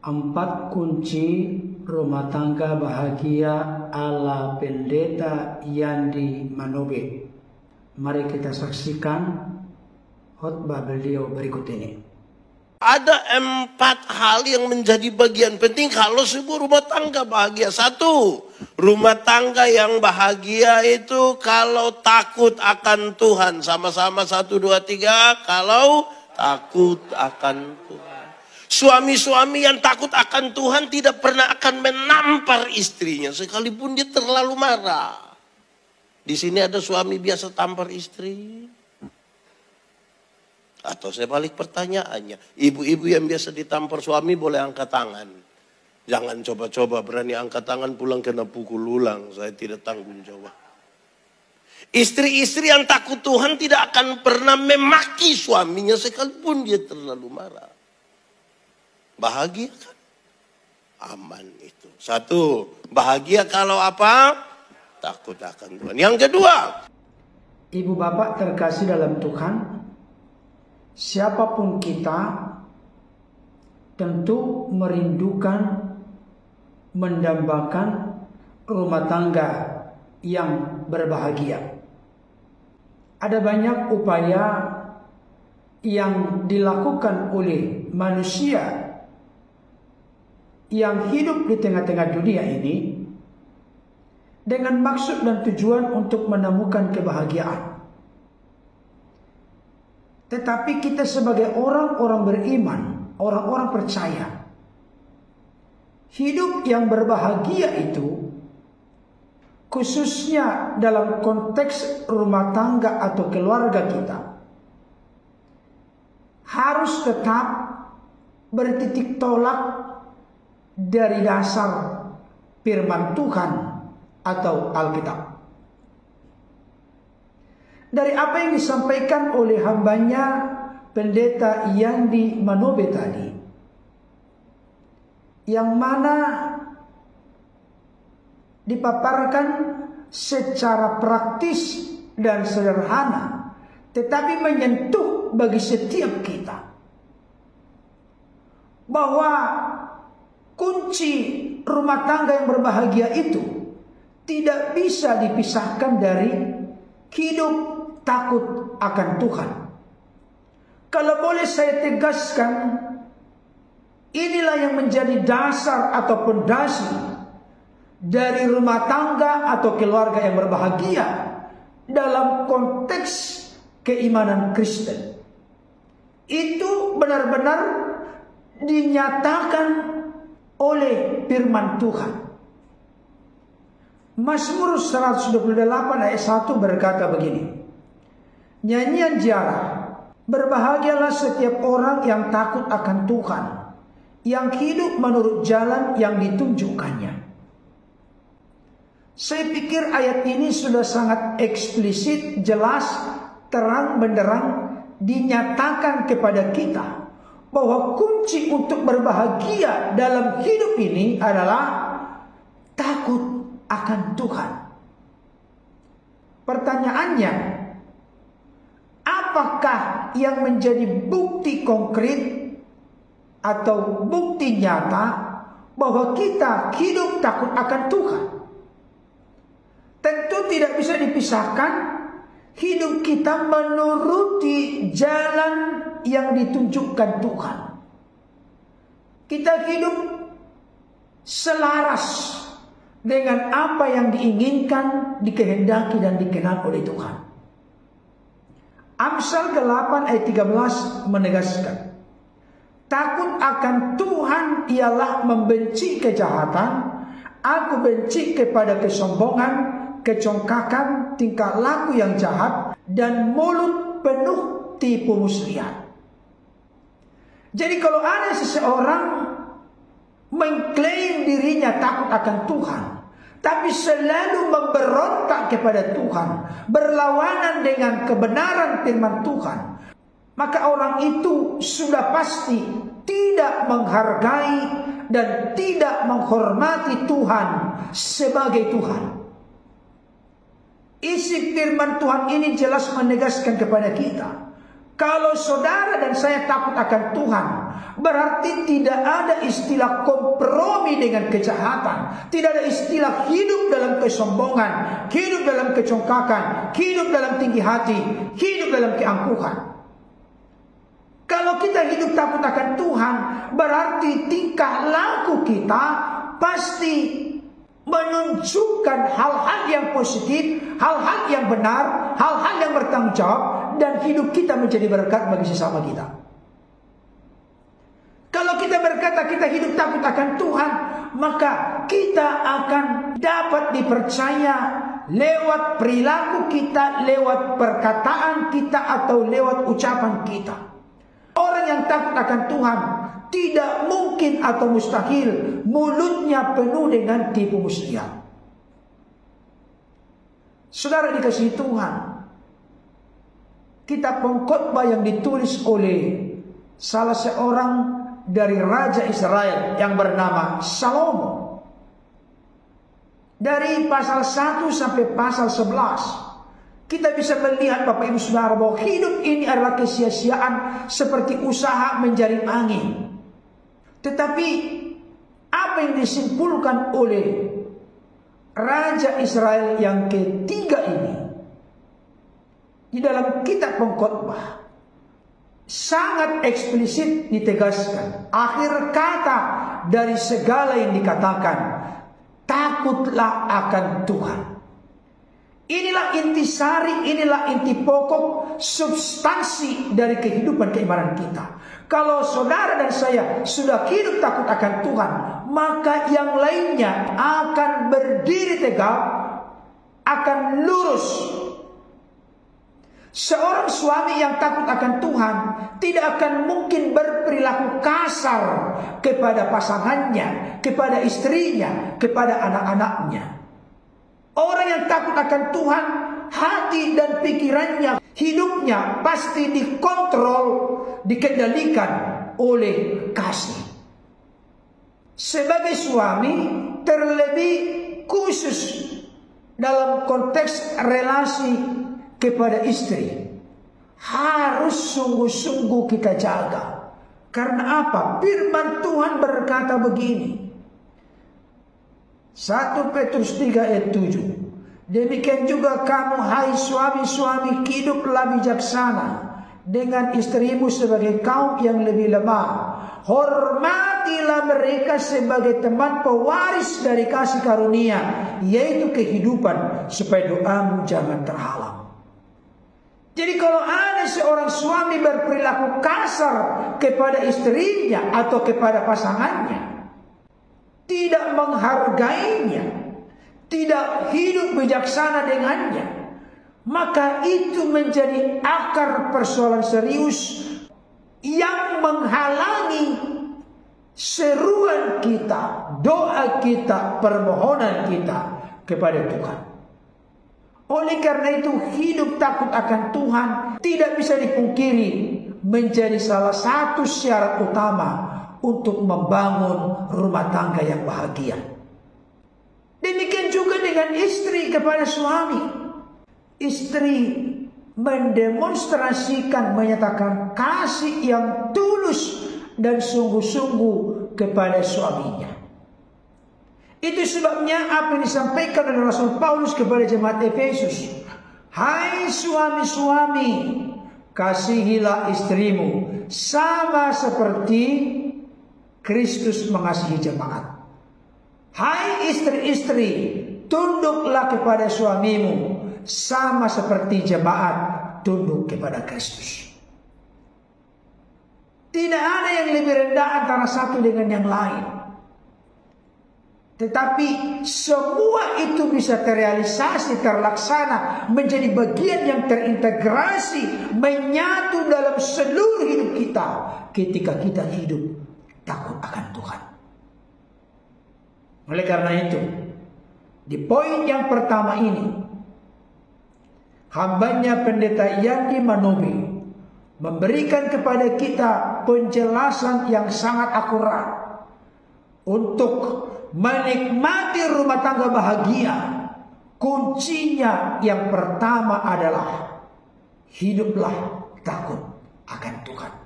4 kunci rumah tangga bahagia ala Pendeta Yandi Manobe. Mari kita saksikan khotbah beliau berikut ini. Ada 4 hal yang menjadi bagian penting kalau sebuah rumah tangga bahagia. 1, rumah tangga yang bahagia itu kalau takut akan Tuhan. Sama-sama 1, 2, 3. Kalau takut akan Tuhan. Suami-suami yang takut akan Tuhan tidak pernah akan menampar istrinya sekalipun dia terlalu marah. Di sini ada suami biasa tampar istri? Atau saya balik pertanyaannya, ibu-ibu yang biasa ditampar suami boleh angkat tangan. Jangan coba-coba berani angkat tangan pulang kena pukul ulang, saya tidak tanggung jawab. Istri-istri yang takut Tuhan tidak akan pernah memaki suaminya sekalipun dia terlalu marah. Bahagia kan? Aman itu. 1, bahagia kalau apa? Takut akan Tuhan. Yang kedua, Ibu bapak terkasih dalam Tuhan, siapapun kita tentu merindukan, mendambakan rumah tangga yang berbahagia. Ada banyak upaya yang dilakukan oleh manusia yang hidup di tengah-tengah dunia ini dengan maksud dan tujuan untuk menemukan kebahagiaan. Tetapi kita sebagai orang-orang beriman, orang-orang percaya, hidup yang berbahagia itu khususnya dalam konteks rumah tangga atau keluarga kita harus tetap bertitik tolak dari dasar firman Tuhan atau Alkitab. Dari apa yang disampaikan oleh hambanya Pendeta Yandi Manobe tadi, yang mana dipaparkan secara praktis dan sederhana, tetapi menyentuh bagi setiap kita, bahwa kunci rumah tangga yang berbahagia itu tidak bisa dipisahkan dari hidup takut akan Tuhan. Kalau boleh saya tegaskan, inilah yang menjadi dasar atau pondasi dari rumah tangga atau keluarga yang berbahagia dalam konteks keimanan Kristen. Itu benar-benar dinyatakan oleh firman Tuhan. Mazmur 128 ayat 1 berkata begini, nyanyian ziarah, berbahagialah setiap orang yang takut akan Tuhan, yang hidup menurut jalan yang ditunjukkannya. Saya pikir ayat ini sudah sangat eksplisit, jelas, terang benderang dinyatakan kepada kita bahwa kunci untuk berbahagia dalam hidup ini adalah takut akan Tuhan. Pertanyaannya, apakah yang menjadi bukti konkret atau bukti nyata bahwa kita hidup takut akan Tuhan? Tentu tidak bisa dipisahkan hidup kita menuruti jalan yang ditunjukkan Tuhan. Kita hidup selaras dengan apa yang diinginkan, dikehendaki dan dikenal oleh Tuhan. Amsal 8 ayat 13 menegaskan, takut akan Tuhan ialah membenci kejahatan. Aku benci kepada kesombongan, kecongkakan, tingkah laku yang jahat, dan mulut penuh tipu muslihat. Jadi kalau ada seseorang mengklaim dirinya takut akan Tuhan, tapi selalu memberontak kepada Tuhan, berlawanan dengan kebenaran firman Tuhan, maka orang itu sudah pasti tidak menghargai dan tidak menghormati Tuhan sebagai Tuhan. Isi firman Tuhan ini jelas menegaskan kepada kita, kalau saudara dan saya takut akan Tuhan, Berarti tidak ada istilah kompromi dengan kejahatan. Tidak ada istilah hidup dalam kesombongan, hidup dalam kecongkakan, hidup dalam tinggi hati, hidup dalam keangkuhan. Kalau kita hidup takut akan Tuhan, berarti tingkah laku kita pasti menunjukkan hal-hal yang positif, hal-hal yang benar, hal-hal yang bertanggung jawab, dan hidup kita menjadi berkat bagi sesama kita. Kalau kita berkata kita hidup takut akan Tuhan, maka kita akan dapat dipercaya lewat perilaku kita, lewat perkataan kita, atau lewat ucapan kita. Orang yang takut akan Tuhan tidak mungkin atau mustahil mulutnya penuh dengan tipu muslihat. Saudara dikasihi Tuhan, kitab pengkhotbah yang ditulis oleh salah seorang dari Raja Israel yang bernama Salomo, dari pasal 1 sampai pasal 11, kita bisa melihat Bapak Ibu Saudara bahwa hidup ini adalah kesia-siaan seperti usaha menjaring angin. Tetapi apa yang disimpulkan oleh Raja Israel yang ketiga ini di dalam kitab pengkhotbah sangat eksplisit ditegaskan. Akhir kata dari segala yang dikatakan, takutlah akan Tuhan. Inilah intisari, inilah inti pokok, substansi dari kehidupan keimanan kita. Kalau saudara dan saya sudah hidup takut akan Tuhan, maka yang lainnya akan berdiri tegak, akan lurus. Seorang suami yang takut akan Tuhan tidak akan mungkin berperilaku kasar kepada pasangannya, kepada istrinya, kepada anak-anaknya. Orang yang takut akan Tuhan, hati dan pikirannya, hidupnya pasti dikontrol, dikendalikan oleh kasih. Sebagai suami, terlebih khusus dalam konteks relasi kepada istri, harus sungguh-sungguh kita jaga. Karena apa? Firman Tuhan berkata begini, 1 Petrus 3 ayat 7. Demikian juga kamu hai suami-suami, hiduplah bijaksana dengan istrimu sebagai kaum yang lebih lemah. Hormatilah mereka sebagai teman pewaris dari kasih karunia, yaitu kehidupan, supaya doamu jangan terhalang. Jadi kalau ada seorang suami berperilaku kasar kepada istrinya atau kepada pasangannya, tidak menghargainya, tidak hidup bijaksana dengannya, maka itu menjadi akar persoalan serius yang menghalangi seruan kita, doa kita, permohonan kita kepada Tuhan. Oleh karena itu, hidup takut akan Tuhan tidak bisa dipungkiri menjadi salah satu syarat utama untuk membangun rumah tangga yang bahagia. Demikian juga dengan istri kepada suami. Istri mendemonstrasikan, menyatakan kasih yang tulus dan sungguh-sungguh kepada suaminya. Itu sebabnya apa yang disampaikan oleh Rasul Paulus kepada jemaat Efesus. Hai suami-suami, kasihilah istrimu sama seperti Kristus mengasihi jemaat. Hai istri-istri, tunduklah kepada suamimu sama seperti jemaat tunduk kepada Kristus. Tidak ada yang lebih rendah antara satu dengan yang lain. Tetapi semua itu bisa terrealisasi, terlaksana, menjadi bagian yang terintegrasi, menyatu dalam seluruh hidup kita ketika kita hidup takut akan Tuhan. Oleh karena itu, di poin yang pertama ini, hambanya Pendeta Yandi Manobi memberikan kepada kita penjelasan yang sangat akurat untuk menikmati rumah tangga bahagia. Kuncinya yang pertama adalah hiduplah takut akan Tuhan.